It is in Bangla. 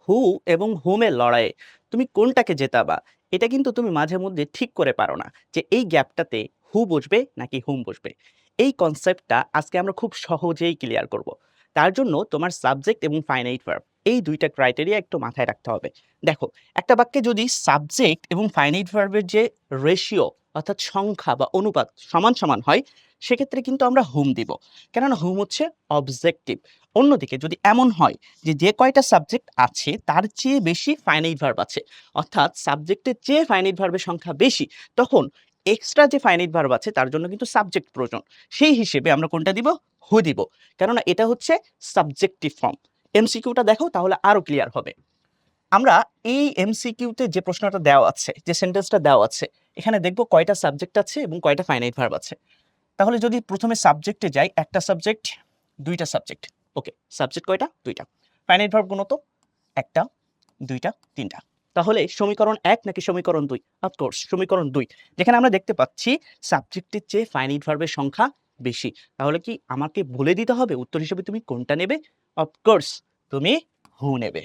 হু এবং হুমের লড়াইয়ে তুমি কোনটাকে জেতাবা, এটা কিন্তু তুমি মাঝে মধ্যে ঠিক করে পারো না যে এই গ্যাপটাতে হু বসবে নাকি হুম বসবে। এই কনসেপ্টটা আজকে আমরা খুব সহজেই ক্লিয়ার করব। তার জন্য তোমার সাবজেক্ট এবং ফাইনাইট ভার্ব এই ২ টা ক্রাইটেরিয়া একটু মাথায় রাখতে হবে। দেখো, একটা বাক্যে যদি সাবজেক্ট এবং ফাইনাইট ভার্বের যে রেশিও অর্থাৎ সংখ্যা বা অনুপাত সমান, সমান হয়, সেক্ষেত্রে কিন্তু আমরা হুম দিব। কেননা হুম হচ্ছে অবজেক্টিভ। অন্যদিকে যদি এমন হয় যে কয়টা সাবজেক্ট আছে তার চেয়ে বেশি ফাইনাইট ভার্ব আছে, অর্থাৎ সাবজেক্টের চেয়ে ফাইনাইট ভার্বের সংখ্যা বেশি, তখন এক্সট্রা যে ফাইনাইট ভার্ব আছে তার জন্য কিন্তু সাবজেক্ট প্রয়োজন। সেই হিসেবে আমরা কোনটা দিব? হু দিব। কেননা এটা হচ্ছে সাবজেক্টিভ ফর্ম। এমসিকিউটা দেখো তাহলে আরো ক্লিয়ার হবে। আমরা এই এমসিকিউতে যে প্রশ্নটা দেওয়া আছে, যে সেন্টেন্সটা দেওয়া আছে, এখানে দেখব কয়টা সাবজেক্ট আছে এবং কয়টা ফাইনাইট ভার্ব আছে। তাহলে যদি প্রথমে সাবজেক্টে যাই, একটা সাবজেক্ট, দুইটা সাবজেক্ট। ওকে, সাবজেক্ট কয়টা? দুইটা। ফাইনাইট ভার্ব গুণ তো? একটা, দুইটা, তিনটা। তাহলে সমীকরণ ১ নাকি সমীকরণ ২? অফকোর্স সমীকরণ ২। যেখানে আমরা দেখতে পাচ্ছি সাবজেক্টের চেয়ে ফাইনাইট ভার্বের সংখ্যা বেশি। তাহলে কি আমাকে বলে দিতে হবে উত্তর হিসেবে তুমি কোনটা নেবে? অফকোর্স তুমি হু নেবে।